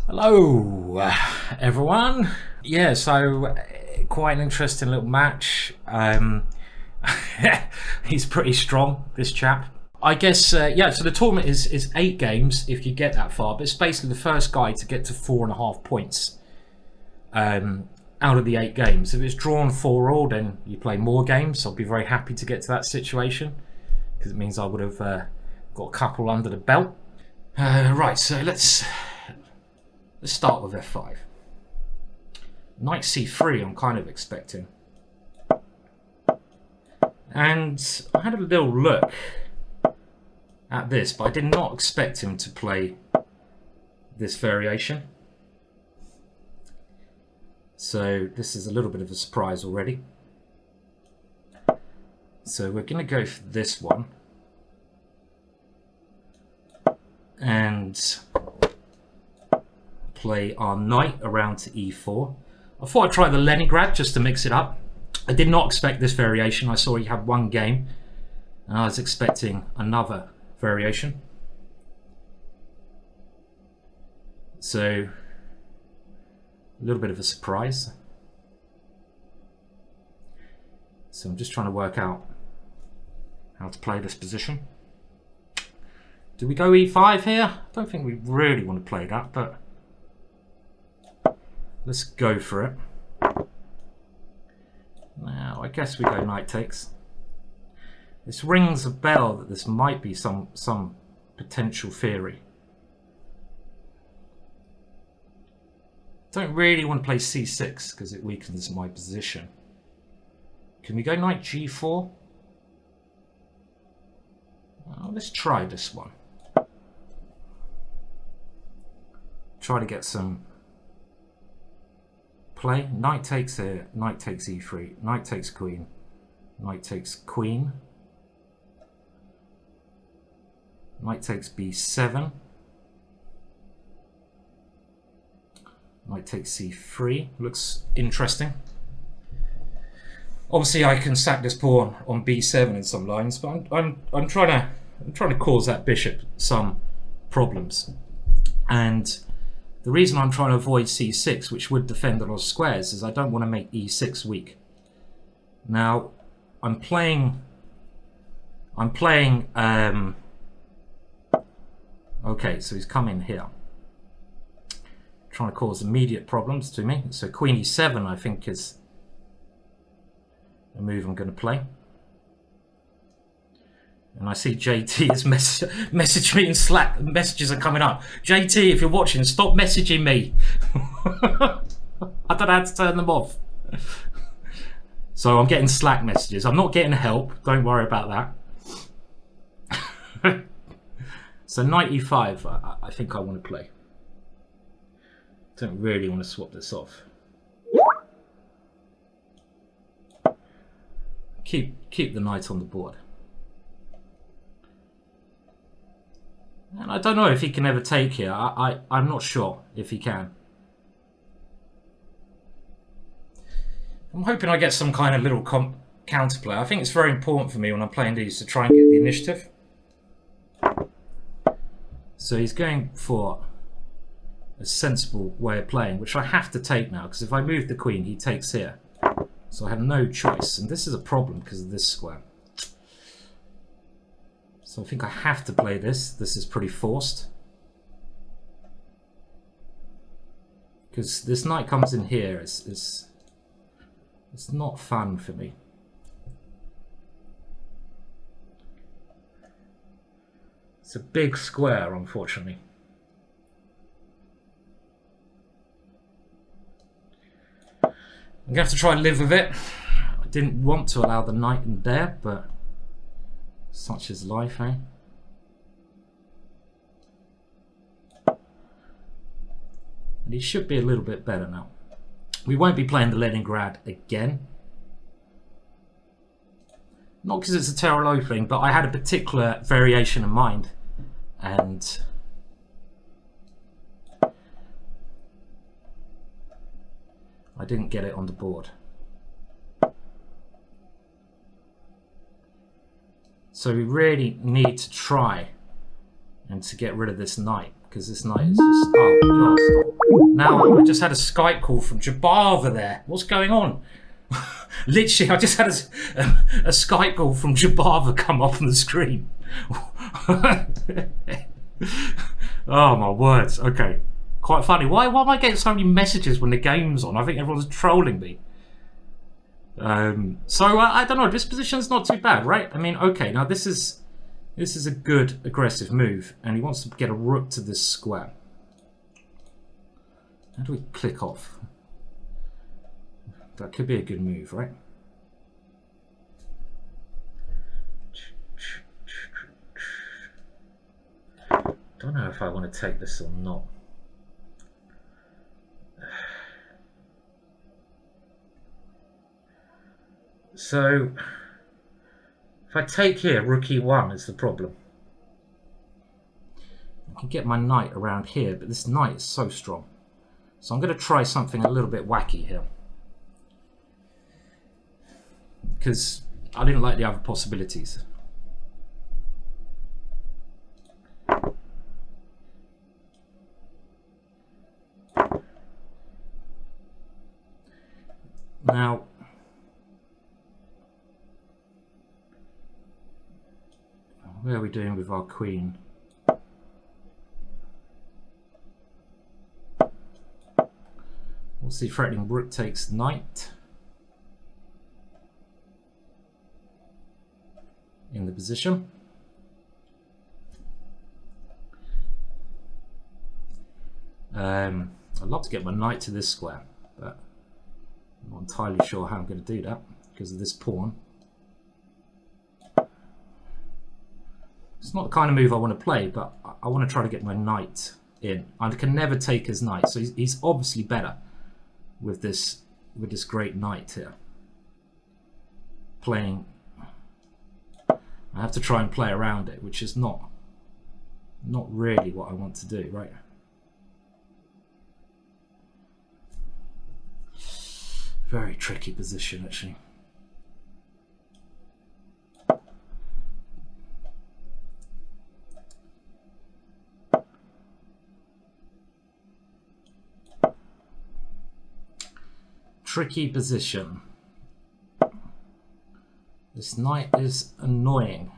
Hello, everyone. Yeah, so quite an interesting little match. He's pretty strong, this chap. I guess, yeah, so the tournament is 8 games if you get that far, but it's basically the first guy to get to 4.5 points out of the 8 games. If it's drawn 4-all, then you play more games. I'll be very happy to get to that situation because it means I would have got a couple under the belt. Right, so let's start with f5. Knight c3 I'm kind of expecting. And I had a little look at this, but I did not expect him to play this variation. So this is a little bit of a surprise already. So we're going to go for this one. And play our knight around to e4. I thought I'd try the Leningrad just to mix it up. I did not expect this variation. I saw he had one game and I was expecting another variation. So a little bit of a surprise. So I'm just trying to work out how to play this position. Do we go e5 here? I don't think we really want to play that, but let's go for it. Now, I guess we go knight takes. This rings a bell that this might be some potential theory. Don't really want to play c6 because it weakens my position. Can we go knight g4? Well, let's try this one. Try to get some play. Knight takes here, knight takes e3, knight takes queen, knight takes queen, knight takes b7, knight takes c3. Looks interesting. Obviously I can sack this pawn on b7 in some lines, but I'm trying to cause that bishop some problems. And the reason I'm trying to avoid c6, which would defend a lot of squares, is I don't want to make e6 weak. Now, I'm playing. Okay, so he's come in here, trying to cause immediate problems to me. So queen e7, I think, is a move I'm going to play. And I see JT has messaged me in Slack. Messages are coming up. JT, if you're watching, stop messaging me. I don't know how to turn them off. So I'm getting Slack messages. I'm not getting help. Don't worry about that. So knight e5, I think I want to play. Don't really want to swap this off. Keep the knight on the board. And I don't know if he can ever take here. I'm not sure if he can. I'm hoping I get some kind of little counterplay. I think it's very important for me when I'm playing these to try and get the initiative. So he's going for a sensible way of playing, which I have to take now, because if I move the queen, he takes here. So I have no choice. And this is a problem because of this square. So I think I have to play this. This is pretty forced. Because this knight comes in here. It's not fun for me. It's a big square, unfortunately. I'm going to have to try and live with it. I didn't want to allow the knight in there, but such is life, eh? And he should be a little bit better now. We won't be playing the Leningrad again. Not because it's a terrible opening, but I had a particular variation in mind. And I didn't get it on the board. So we really need to try and to get rid of this knight, because this knight is just... Oh, God, stop. Now I just had a Skype call from Jabava there. What's going on? Literally, I just had a Skype call from Jabava come up on the screen. Oh my words. Okay, quite funny. Why am I getting so many messages when the game's on? I think everyone's trolling me. So I don't know. This position's not too bad, right? I mean, okay. Now this is a good aggressive move, and he wants to get a rook to this square. How do we click off? That could be a good move, right? Don't know if I want to take this or not. So, if I take here, rook e1 is the problem. I can get my knight around here, but this knight is so strong. So I'm going to try something a little bit wacky here. Because I didn't like the other possibilities. Now, where are we doing with our queen? We'll see. Threatening rook takes knight in the position. I'd love to get my knight to this square, but I'm not entirely sure how I'm going to do that because of this pawn. It's not the kind of move I want to play, but I want to try to get my knight in. I can never take his knight, so he's obviously better with this great knight here. Playing, I have to try and play around it, which is not really what I want to do, right? Very tricky position, actually. Tricky position. This knight is annoying.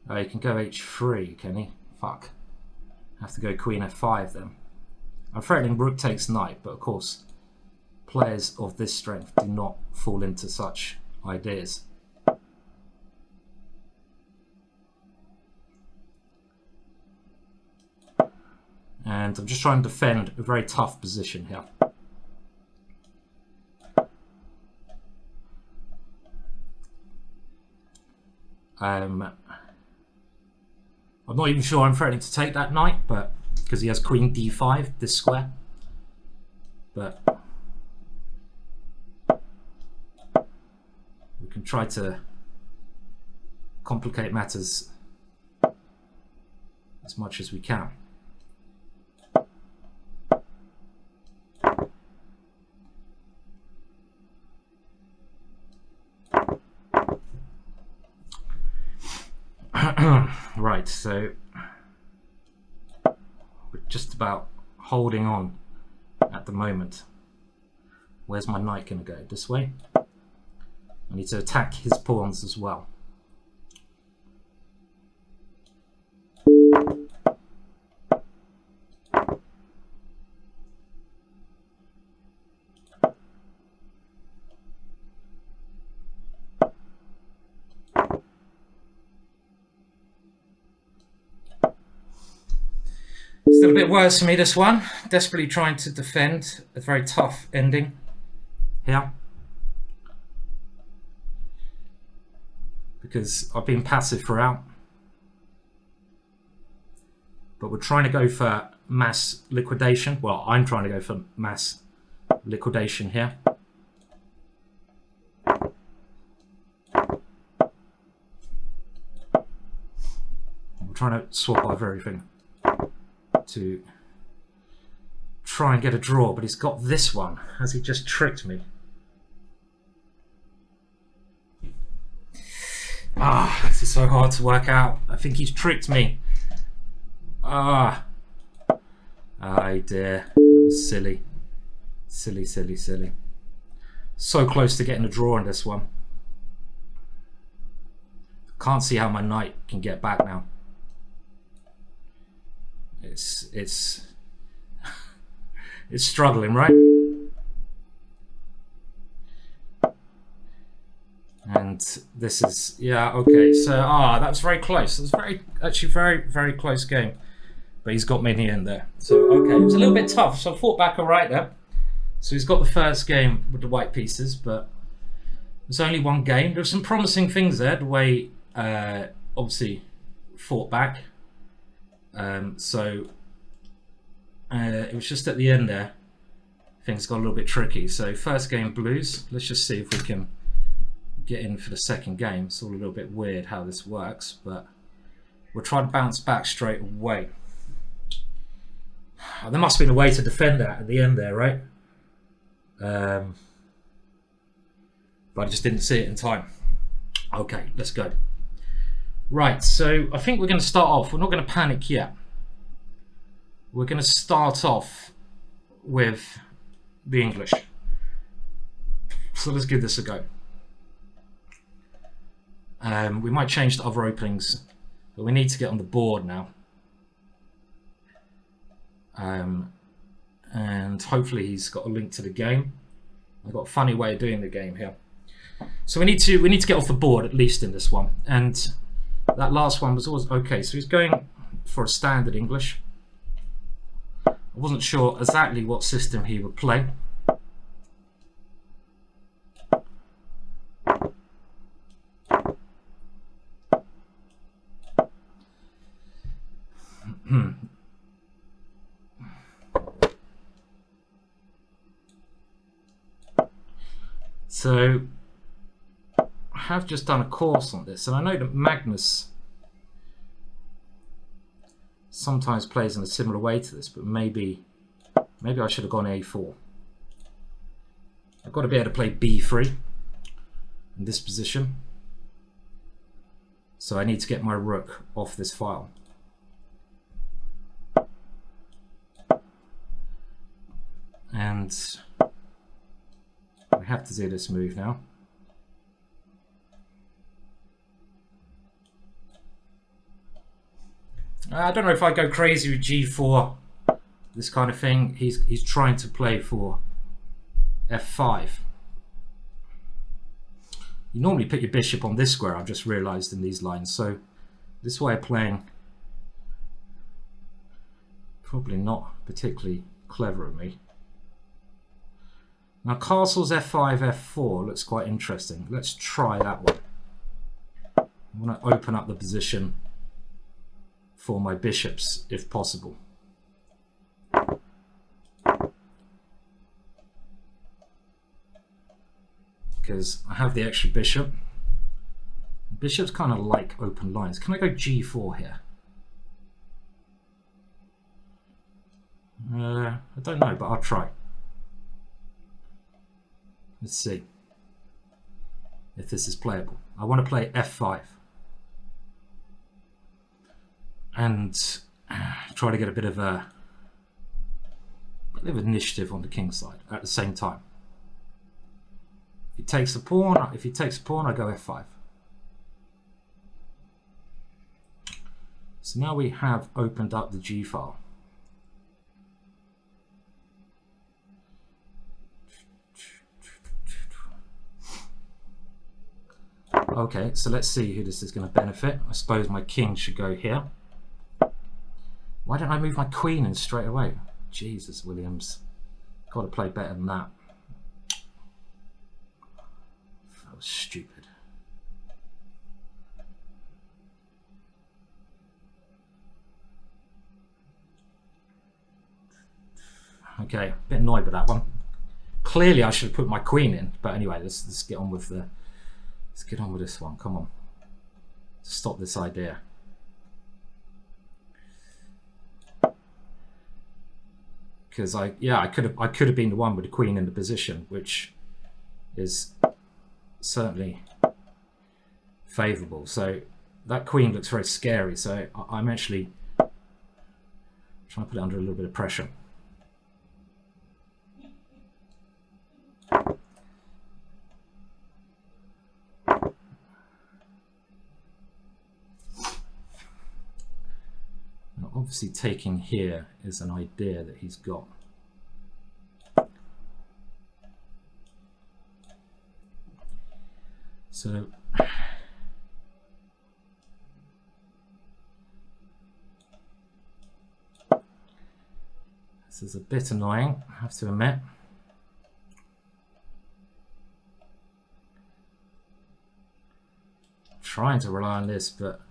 Oh, he can go h3, can he? Fuck. Have to go queen f5 then. I'm threatening rook takes knight, but of course players of this strength do not fall into such ideas. And I'm just trying to defend a very tough position here. I'm not even sure I'm threatening to take that knight, but because he has queen d5, this square. But we can try to complicate matters as much as we can. Right, so we're just about holding on at the moment. Where's my knight going to go? This way? I need to attack his pawns as well. Still a bit worse for me, this one. Desperately trying to defend a very tough ending here. Because I've been passive throughout. But we're trying to go for mass liquidation. Well, I'm trying to go for mass liquidation here. We're trying to swap over everything to try and get a draw, but he's got this one. Has he just tricked me? This is so hard to work out. I think he's tricked me. Ah. Oh dear. That was silly. Silly, silly, silly. So close to getting a draw in this one. Can't see how my knight can get back now. It's it's struggling, right? And this is, yeah, okay. So that was very close. It was very close game. But he's got me in the end there. So okay, it was a little bit tough. So I fought back all right there. So he's got the first game with the white pieces, but there's only one game. There were some promising things there. The way obviously fought back. So it was just at the end there, things got a little bit tricky. So first game blues. Let's just see if we can get in for the second game. It's all a little bit weird how this works, but we'll try to bounce back straight away. Oh, there must have been a way to defend that at the end there, right? But I just didn't see it in time. Okay, let's go. Right, so I think we're going to start off. We're not going to panic yet. We're going to start off with the English. So let's give this a go. We might change to other openings, but we need to get on the board now. And hopefully he's got a link to the game. I've got a funny way of doing the game here. So we need to get off the board at least in this one. And that last one was always okay. So he's going for a standard English. I wasn't sure exactly what system he would play. So I have just done a course on this, and I know that Magnus sometimes plays in a similar way to this, but maybe I should have gone A4. I've got to be able to play B3 in this position, so I need to get my rook off this file. And we have to do this move now. I don't know if I go crazy with G4, this kind of thing. He's trying to play for F5. You normally put your bishop on this square, I've just realized in these lines. So this way of playing, probably not particularly clever of me. Now castles F5, F4 looks quite interesting. Let's try that one. I want to open up the position for my bishops if possible. Because I have the extra bishop. Bishops kind of like open lines. Can I go G4 here? I don't know, but I'll try. Let's see if this is playable. I want to play F5 and try to get a bit of initiative on the king's side at the same time. If he takes a pawn, I go F5. So now we have opened up the G file. Okay, so let's see who this is going to benefit. I suppose my king should go here. Why don't I move my queen in straight away? Jesus, Williams. Got to play better than that. That was stupid. Okay, a bit annoyed with that one. Clearly I should have put my queen in, but anyway, let's get on with this one. Come on, stop this idea. Because I could have been the one with the queen in the position, which is certainly favourable. So that queen looks very scary, so I'm actually trying to put it under a little bit of pressure. Now, obviously taking here is an idea that he's got. So this is a bit annoying, I have to admit. I'm trying to rely on this, but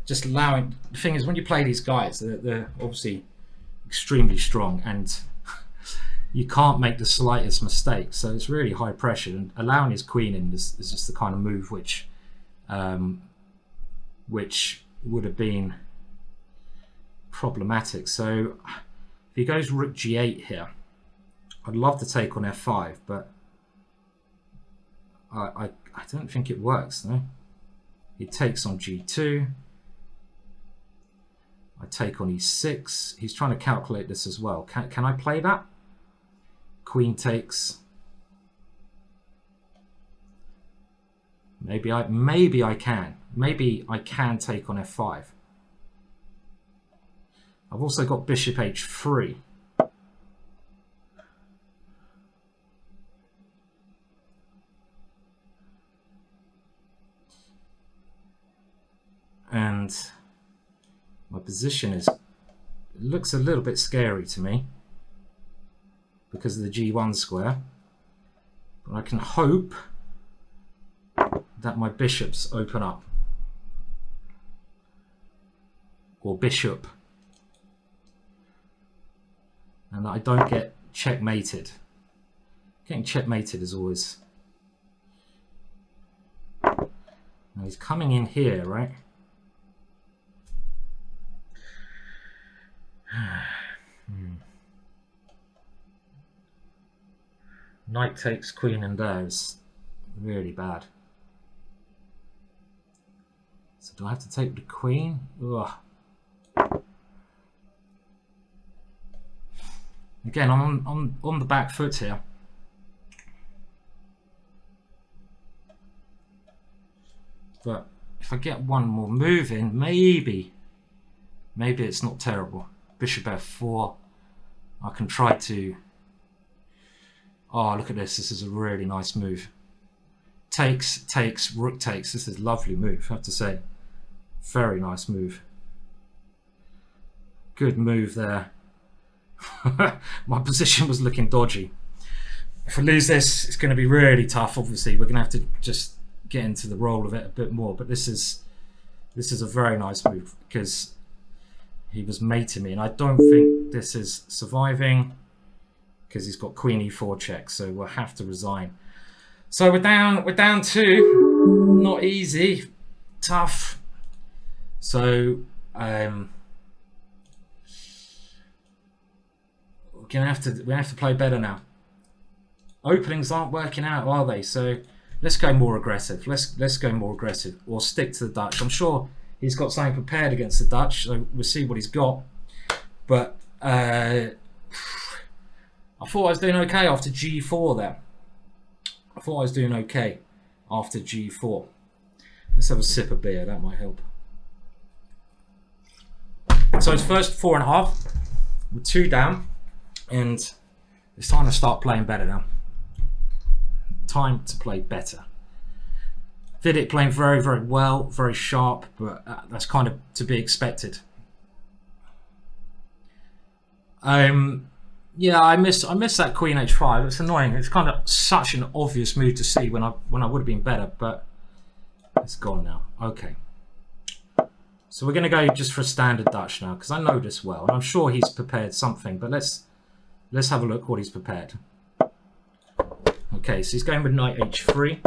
just allowing, the thing is, when you play these guys, they're obviously extremely strong, and you can't make the slightest mistake, so it's really high pressure, and allowing his queen in is just the kind of move which would have been problematic. So if he goes rook g8 here, I'd love to take on f5, but I don't think it works, no? He takes on g2, I take on e6. He's trying to calculate this as well. Can I play that? Queen takes. Maybe I can. Maybe I can take on f5. I've also got bishop h3. And my position looks a little bit scary to me because of the g1 square, but I can hope that my bishops open up, or bishop, and that I don't get checkmated. Getting checkmated is always... Now he's coming in here, right? Knight takes queen, and there is really bad. So do I have to take the queen? Ugh. Again, I'm on the back foot here. But if I get one more move in, maybe it's not terrible. Bishop f4. I can try to... Oh, look at this. This is a really nice move. Takes, rook takes. This is a lovely move, I have to say. Very nice move. Good move there. My position was looking dodgy. If I lose this, it's going to be really tough. Obviously, we're going to have to just get into the role of it a bit more. But this is a very nice move because he was mating me, and I don't think this is surviving because he's got queen e4 check. So we'll have to resign. So we're down two. Not easy, tough. So we have to play better now. Openings aren't working out, are they? So let's go more aggressive. Let's go more aggressive, or stick to the Dutch. I'm sure he's got something prepared against the Dutch, so we'll see what he's got. But I thought I was doing okay after g4 there. I thought I was doing okay after g4. Let's have a sip of beer, that might help. So it's first 4.5. We're 2 down, and it's time to start playing better now. Time to play better. Vidit playing very, very well, very sharp, but that's kind of to be expected. Yeah, I miss that queen h5. It's annoying. It's kind of such an obvious move to see when I would have been better, but it's gone now. Okay. So we're going to go just for a standard Dutch now, because I know this well, and I'm sure he's prepared something. But let's have a look what he's prepared. Okay, so he's going with knight h3,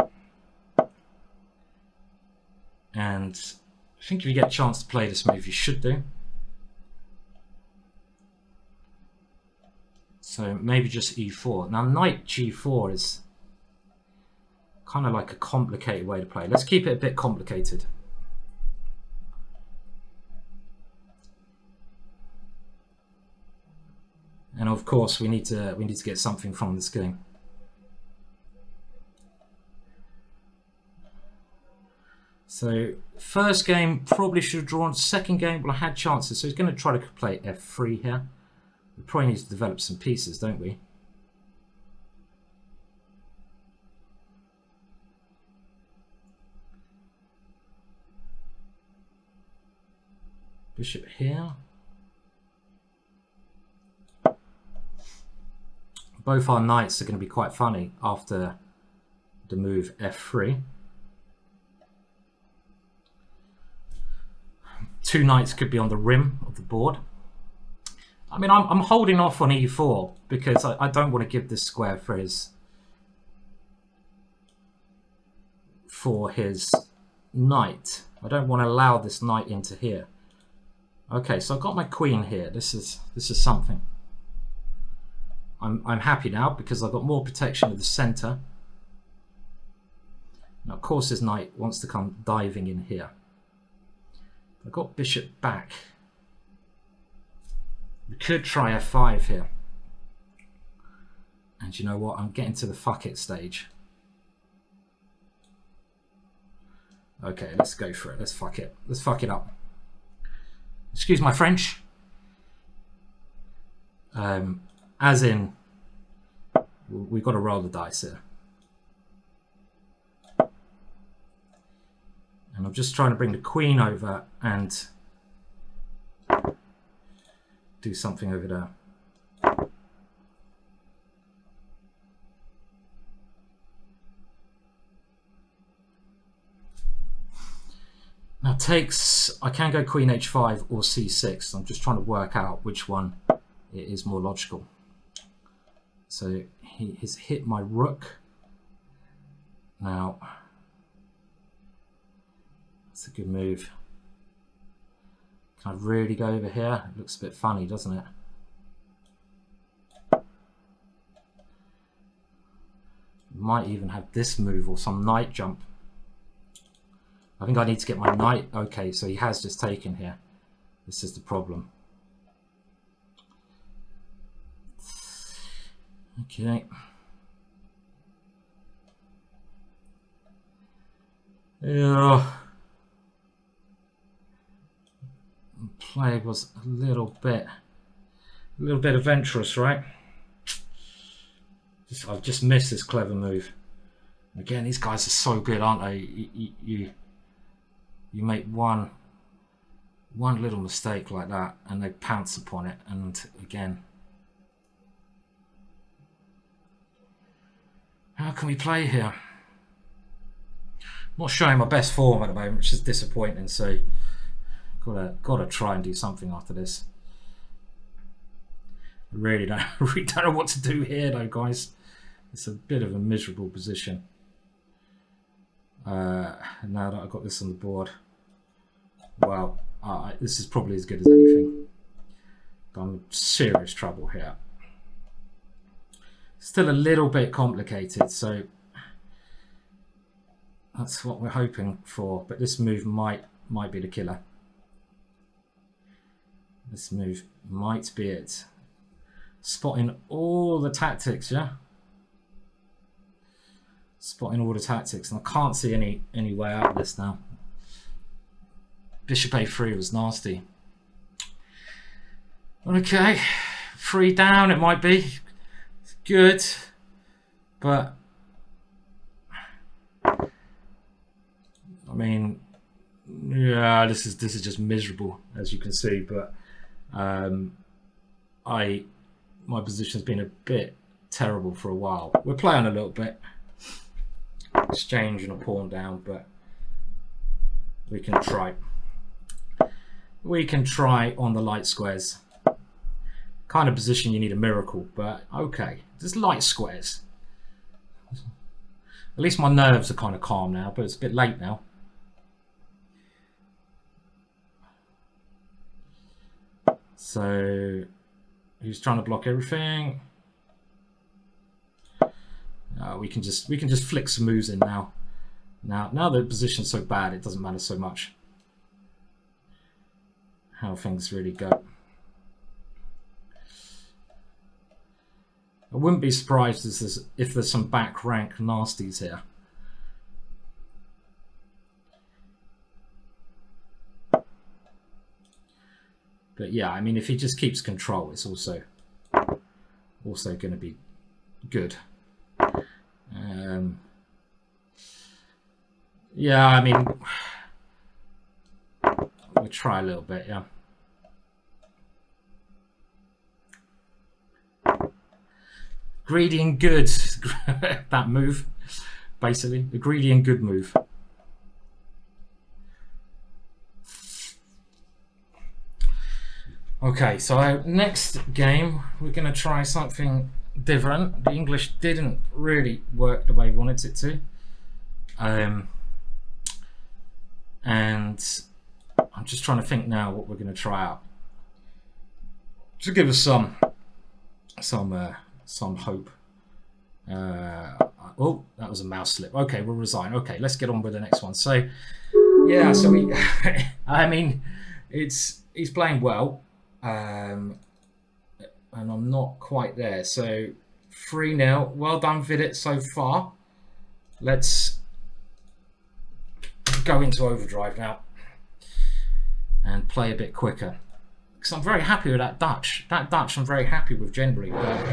and I think if you get a chance to play this move, you should do. So maybe just e4. Now knight g4 is kind of like a complicated way to play. Let's keep it a bit complicated. of course we need to get something from this game. So first game probably should have drawn. Second game, well, I had chances, so he's going to try to play f3 here. We probably need to develop some pieces, don't we? Bishop here. Both our knights are going to be quite funny after the move f3. Two knights could be on the rim of the board. I mean, I'm holding off on e4 because I don't want to give this square for his knight. I don't want to allow this knight into here. Okay, so I've got my queen here. This is something. I'm happy now because I've got more protection of the center. Now, of course, his knight wants to come diving in here. I've got bishop back. We could try f5 here. And you know what? I'm getting to the fuck it stage. Okay, let's go for it. Let's fuck it. Let's fuck it up. Excuse my French. As in, we've got to roll the dice here. And I'm just trying to bring the queen over and do something over there. Now takes, I can go queen h5 or c6. I'm just trying to work out which one it is more logical. So he has hit my rook. Now, that's a good move. Can I really go over here? It looks a bit funny, doesn't it? Might even have this move or some knight jump. I think I need to get my knight. Okay, so he has just taken here. This is the problem. Okay. Yeah. Play was a little bit adventurous, right? I've just missed this clever move. Again, these guys are so good, aren't they? You make one little mistake like that and they pounce upon it, and again, how can we play here? Not showing my best form at the moment, which is disappointing, so gotta try and do something after this. I really don't know what to do here though, guys. It's a bit of a miserable position. Now that I've got this on the board, well, this is probably as good as anything. But I'm in serious trouble here. Still a little bit complicated, so that's what we're hoping for. But this move might be the killer. This move might be it. Spotting all the tactics, yeah? Spotting all the tactics, and I can't see any way out of this now. Bishop a3 was nasty. Okay, 3 down it might be. It's good, but I mean, yeah, this is just miserable, as you can see. But my position's been a bit terrible for a while. We're playing a little bit, exchanging a pawn down, but we can try. We can try on the light squares. Kind of position you need a miracle, but okay. Just light squares. At least my nerves are kind of calm now, but it's a bit late now. So he's trying to block everything. We can just flick some moves in now. Now the position's so bad, it doesn't matter so much how things really go. I wouldn't be surprised if there's some back rank nasties here. But yeah, I mean, if he just keeps control, it's also going to be good. Yeah, I mean, we'll try a little bit, yeah. Greedy and good. That move, basically. The greedy and good move. Okay, so next game, we're going to try something different. The English didn't really work the way we wanted it to. And I'm just trying to think now what we're going to try out. To give us some hope. Oh, that was a mouse slip. Okay, we'll resign. Okay, let's get on with the next one. So, yeah, so we, I mean, he's playing well. And I'm not quite there. So 3-0. Well done, Vidit, so far. Let's go into overdrive now and play a bit quicker. Because I'm very happy with that Dutch. That Dutch I'm very happy with generally. But,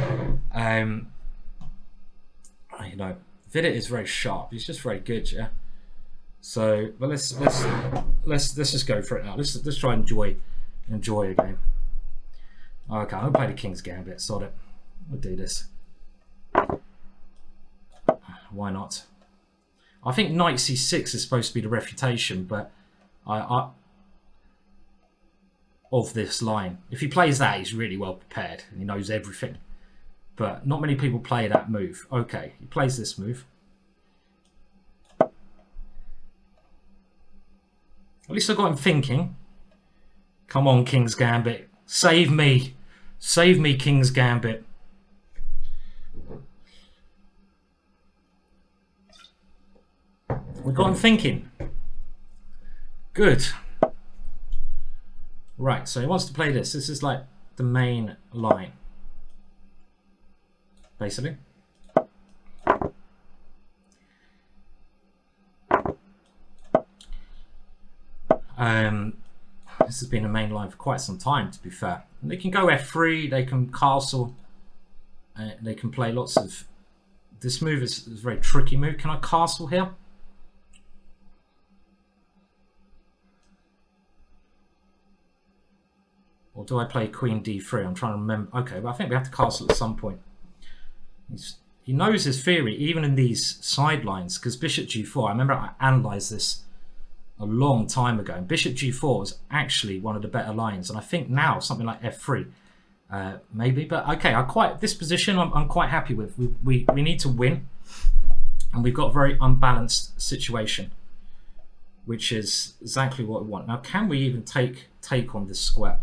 you know, Vidit is very sharp. He's just very good, yeah. So, but let's just go for it now. Let's try and enjoy a game. Okay, I'm gonna play the King's Gambit. Sod it. We'll do this. Why not? I think Knight C6 is supposed to be the refutation, but I of this line. If he plays that, he's really well prepared. He knows everything. But not many people play that move. Okay, he plays this move. At least I got him thinking. Come on, King's Gambit. Save me. Save me, King's Gambit. We got him thinking. Good. Right, so he wants to play this. This is like the main line. Basically. This has been a main line for quite some time, to be fair. And they can go f3, they can castle, they can play lots of... This move is a very tricky move. Can I castle here? Or do I play Queen D3? I'm trying to remember. Okay, but I think we have to castle at some point. He knows his theory, even in these sidelines, because Bishop G4, I remember I analysed this a long time ago. And Bishop G4 was actually one of the better lines, and I think now something like F3, maybe. But okay, this position I'm quite happy with. We need to win, and we've got a very unbalanced situation, which is exactly what we want. Now, can we even take on this square?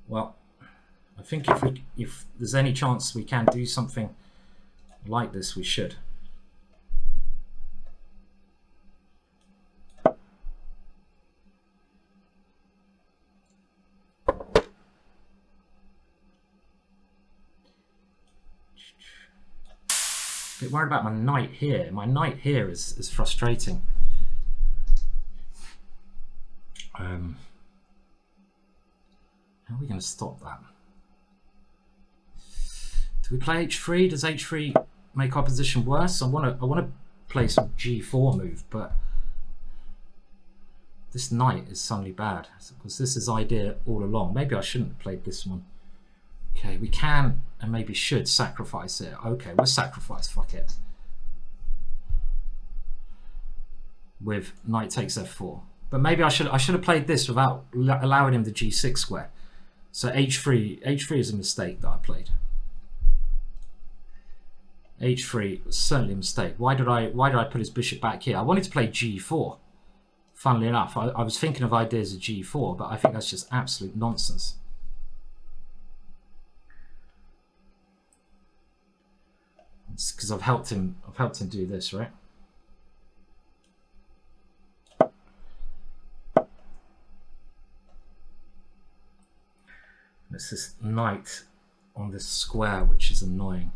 Well, I think if there's any chance we can do something like this, we should. A bit worried about my knight here. My knight here is frustrating. How are we going to stop that? Do we play h3? Does h3 make our position worse? I want to play some g4 move, but this knight is suddenly bad because this is idea all along. Maybe I shouldn't have played this one. Okay, we can and maybe should sacrifice it. Okay, we'll sacrifice. Fuck it. With knight takes f4, but maybe I should have played this without allowing him the g6 square. So h3 is a mistake that I played. h3 was certainly a mistake. Why did I put his bishop back here? I wanted to play g4. Funnily enough, I was thinking of ideas of g4, but I think that's just absolute nonsense. It's because I've helped him do this, right? There's this knight on this square, which is annoying.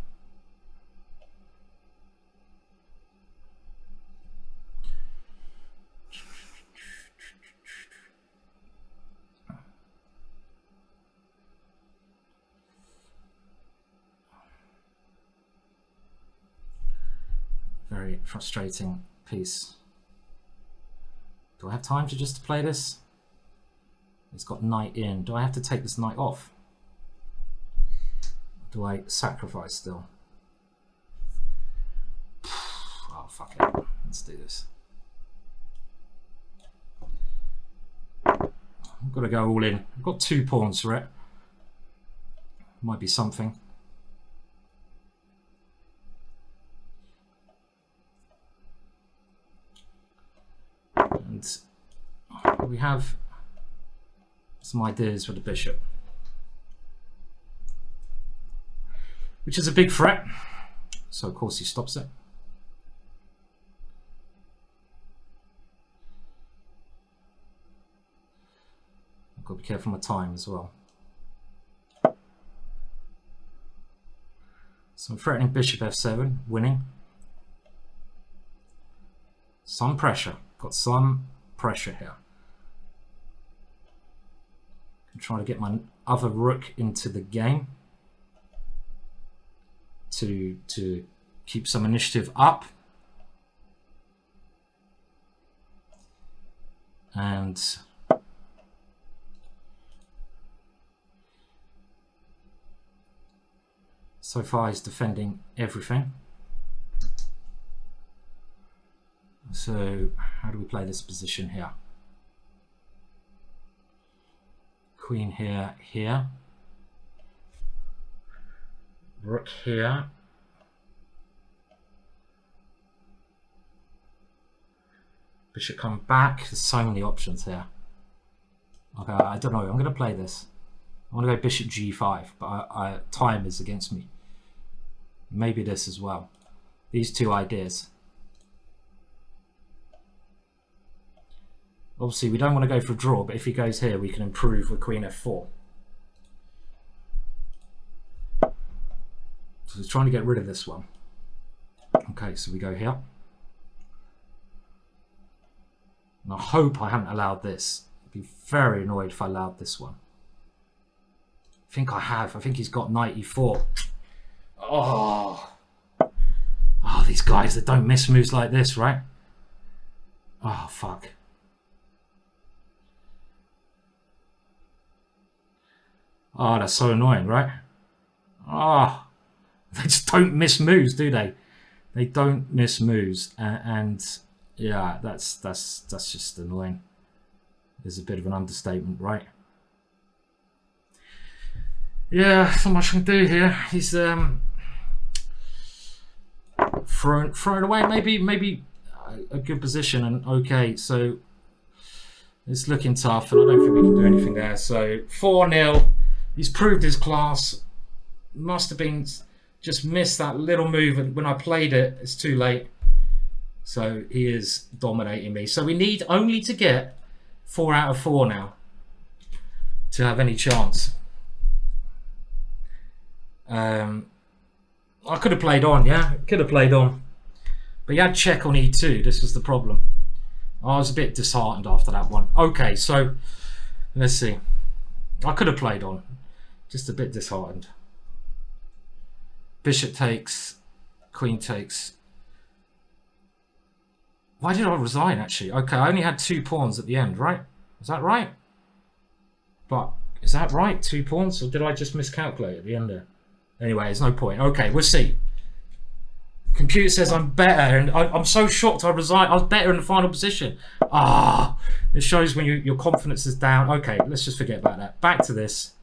Very frustrating piece. Do I have time to just play this? It's got knight in. Do I have to take this knight off? Do I sacrifice still? Oh, fuck it. Let's do this. I've got to go all in. I've got 2 pawns for it. Might be something. And we have some ideas for the bishop, which is a big threat, so of course he stops it. I've got to be careful of my time as well. So I'm threatening bishop f7, winning. Some pressure, got some pressure here. I'm trying to get my other rook into the game to keep some initiative up. And so far he's defending everything. So how do we play this position here? Queen here, here. Rook here. Bishop come back. There's so many options here. Okay, I don't know. I'm going to play this. I want to go bishop g5, but time is against me. Maybe this as well. These 2 ideas. Obviously, we don't want to go for a draw, but if he goes here, we can improve with queen f4. So he's trying to get rid of this one. Okay, so we go here. And I hope I haven't allowed this. I'd be very annoyed if I allowed this one. I think I have. I think he's got knight e4. Oh, these guys that don't miss moves like this, right? Oh, fuck. Oh, that's so annoying, right? Ah, they just don't miss moves, do they? They don't miss moves, and yeah, that's just annoying. There's a bit of an understatement, right? Yeah, not much I can do here. He's thrown it away. Maybe a good position, and okay, so it's looking tough, and I don't think we can do anything there. So 4-0. He's proved his class. Must have been just missed that little move when I played it. It's too late. So he is dominating me. So we need only to get 4 out of 4 now to have any chance. I could have played on, yeah? Could have played on. But he had check on e2. This was the problem. I was a bit disheartened after that one. Okay, so let's see. I could have played on. Just a bit disheartened. Bishop takes. Queen takes. Why did I resign, actually? Okay, I only had 2 pawns at the end, right? Is that right? But is that right? 2 pawns? Or did I just miscalculate at the end there? Anyway, there's no point. Okay, we'll see. Computer says I'm better, and I'm so shocked I resigned. I was better in the final position. Ah, it shows when your confidence is down. Okay, let's just forget about that. Back to this.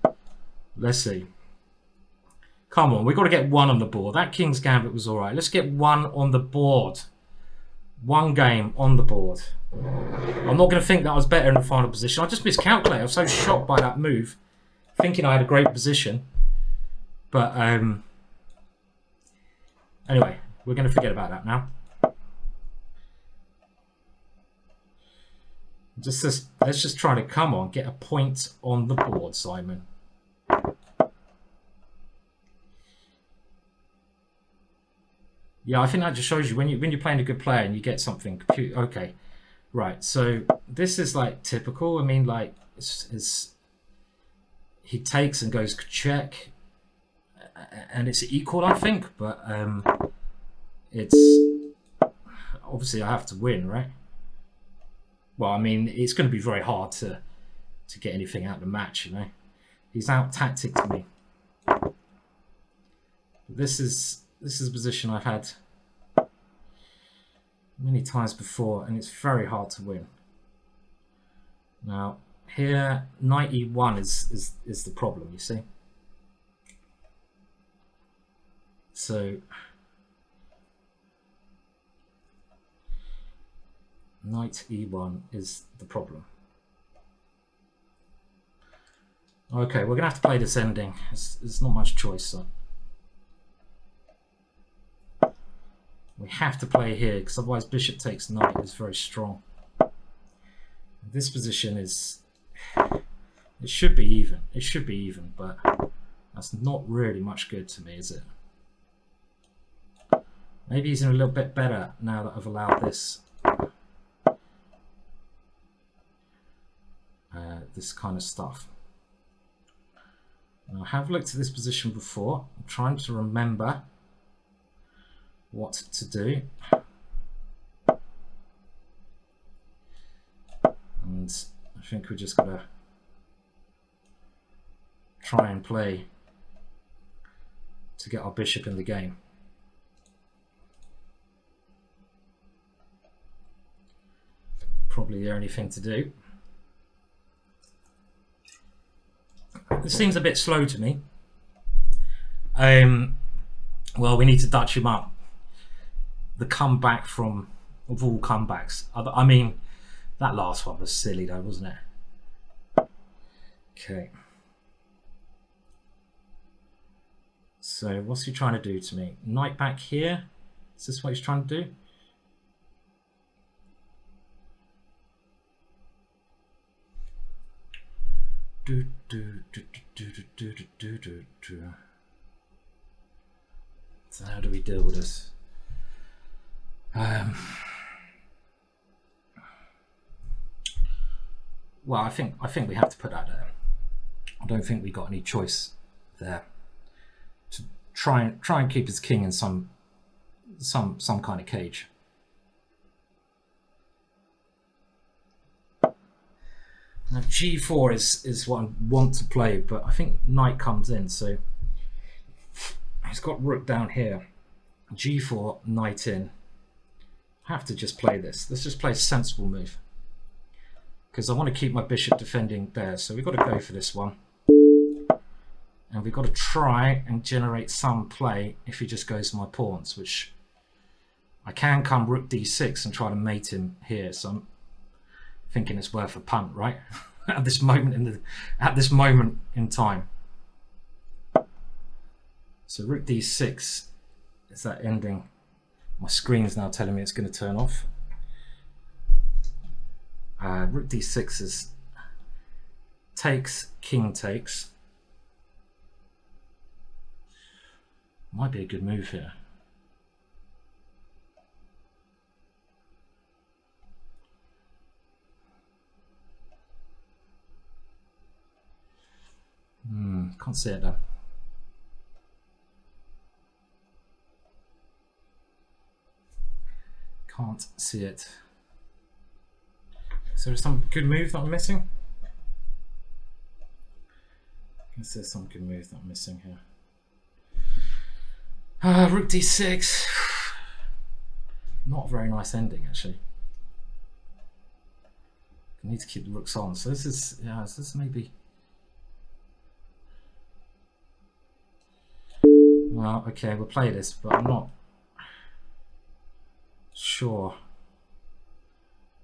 Let's see. Come on, we've got to get 1 on the board. That King's Gambit was all right. Let's get 1 on the board. 1 game on the board. I'm not going to think that I was better in the final position. I just miscalculated. I was so shocked by that move, thinking I had a great position. But anyway, we're going to forget about that now. Let's just try to, come on, get a point on the board, Simon. Yeah, I think that just shows you when you're playing a good player and you get something. Okay, right. So this is like typical. I mean, like he takes and goes check, and it's equal, I think. But it's obviously I have to win, right? Well, I mean, it's going to be very hard to get anything out of the match, you know. He's out tactics me. This is a position I've had many times before, and it's very hard to win. Now here, knight e1 is the problem, you see. So knight e1 is the problem. Okay, we're gonna have to play this ending. There's not much choice, so we have to play here, because otherwise bishop takes knight is very strong. This position is, it should be even. It should be even, but that's not really much good to me, is it? Maybe he's in a little bit better now that I've allowed this this kind of stuff. Now, I have looked at this position before. I'm trying to remember what to do, and I think we just gotta try and play to get our bishop in the game. Probably the only thing to do. It seems a bit slow to me. Well, we need to Dutch him up. The comeback of all comebacks. I mean, that last one was silly though, wasn't it? Okay. So what's he trying to do to me? Knight back here? Is this what he's trying to do? So how do we deal with this? Well, I think we have to put that there. I don't think we got any choice there. To try and keep his king in some kind of cage. Now g4 is what I want to play, but I think knight comes in, so he's got rook down here. g4, knight in. I have to just play this. Let's just play a sensible move, because I want to keep my bishop defending there. So we've got to go for this one, and we've got to try and generate some play if he just goes for my pawns, which I can come rook d6 and try to mate him here. So I'm thinking it's worth a punt, right? at this moment in time. So rook d6 is that ending. My screen is now telling me it's going to turn off. Rook d6 is takes, king takes. Might be a good move here. Can't see it though. Can't see it. Is there some good move that I'm missing? I guess there's some good move that I'm missing here. Rook d6. Not a very nice ending, actually. I need to keep the rooks on. So this is, yeah, this is maybe. Well, okay, we'll play this, but I'm not sure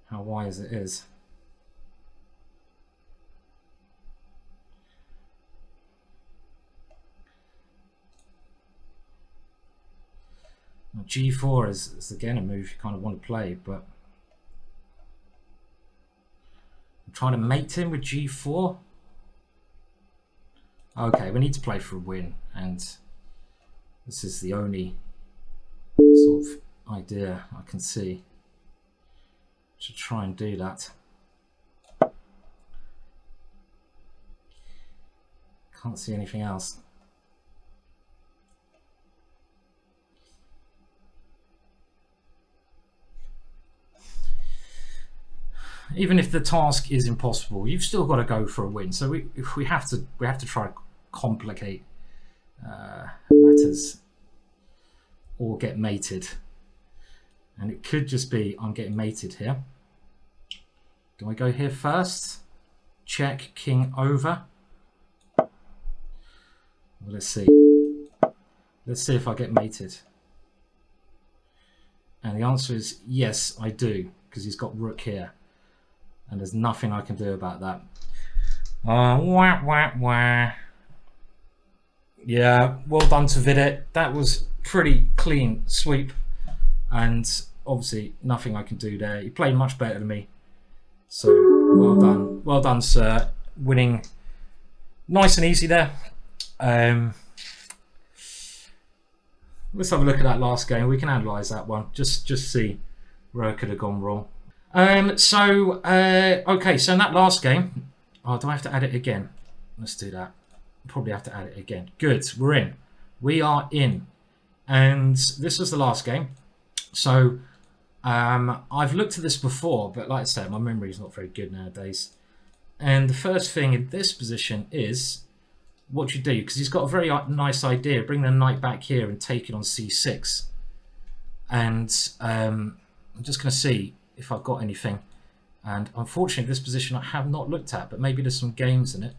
how wise it is. Now, g4 is again a move you kind of want to play, but I'm trying to mate him with g4. Okay, we need to play for a win, and this is the only sort of idea I can see. Should try and do that. Can't see anything else. Even if the task is impossible, you've still got to go for a win. So we have to try to complicate matters or get mated. And it could just be I'm getting mated here. Do I go here first? Check king over. Well, let's see. Let's see if I get mated. And the answer is yes, I do, because he's got rook here. And there's nothing I can do about that. Wah, wah, wah. Yeah, well done to Vidit. That was pretty clean sweep. And obviously nothing I can do there. He played much better than me. So well done. Well done, sir. Winning nice and easy there. Let's have a look at that last game. We can analyse that one. Just see where I could have gone wrong. Okay, so in that last game, oh, do I have to add it again? Let's do that. Probably have to add it again. Good, we're in. We are in. And this was the last game. So I've looked at this before, but like I said, my memory is not very good nowadays. And the first thing in this position is what you do, because he's got a very nice idea. Bring the knight back here and take it on c6. And I'm just going to see if I've got anything. And unfortunately, this position I have not looked at, but maybe there's some games in it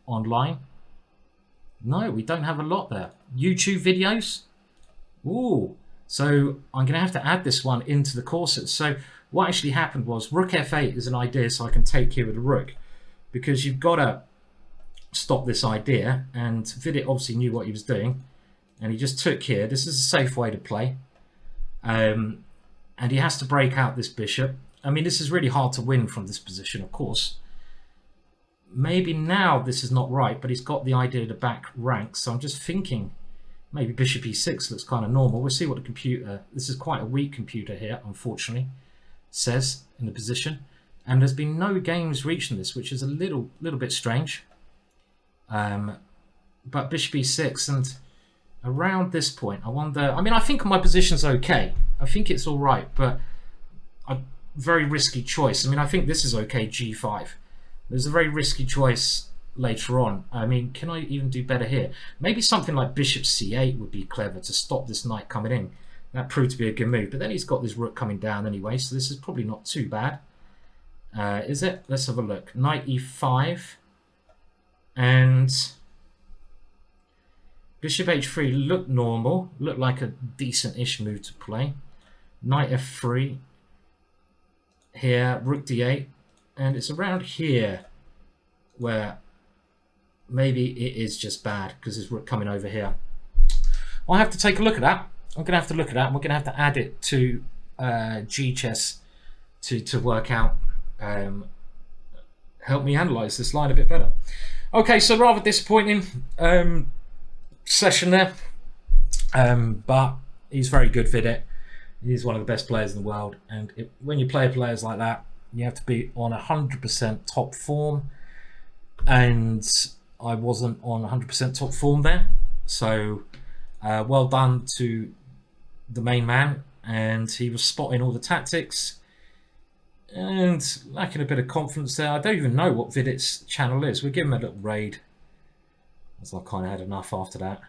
online. No, we don't have a lot there. YouTube videos. Ooh. So I'm going to have to add this one into the courses. So what actually happened was rook f8 is an idea, so I can take here with a rook, because you've got to stop this idea. And Vidit obviously knew what he was doing, and he just took here. This is a safe way to play. And he has to break out this bishop. I mean, this is really hard to win from this position, of course. Maybe now this is not right, but he's got the idea to back rank. So I'm just thinking maybe bishop e6 looks kind of normal. We'll see what the computer, this is quite a weak computer here, unfortunately, says in the position. And there's been no games reaching this, which is a little bit strange. But bishop e6, and around this point, I wonder, I mean, I think my position's okay. I think it's all right, but a very risky choice. I mean, I think this is okay, g5. There's a very risky choice later on. I mean, can I even do better here? Maybe something like bishop c8 would be clever to stop this knight coming in. That proved to be a good move, but then he's got this rook coming down anyway, so this is probably not too bad. Is it? Let's have a look. Knight e5 and bishop h3 looked normal, looked like a decent-ish move to play. Knight f3 here, rook d8, and it's around here where maybe it is just bad because there's rook coming over here. I'll have to take a look at that. I'm going to have to look at that, and we're going to have to add it to G-chess to work out, help me analyse this line a bit better. Okay, so rather disappointing session there, but he's very good, Vidit. He's one of the best players in the world, and when you play players like that, you have to be on 100% top form, and I wasn't on 100% top form there. So well done to the main man, and he was spotting all the tactics and lacking a bit of confidence there. I don't even know what Vidit's channel is. We'll give him a little raid, as I kind of had enough after that.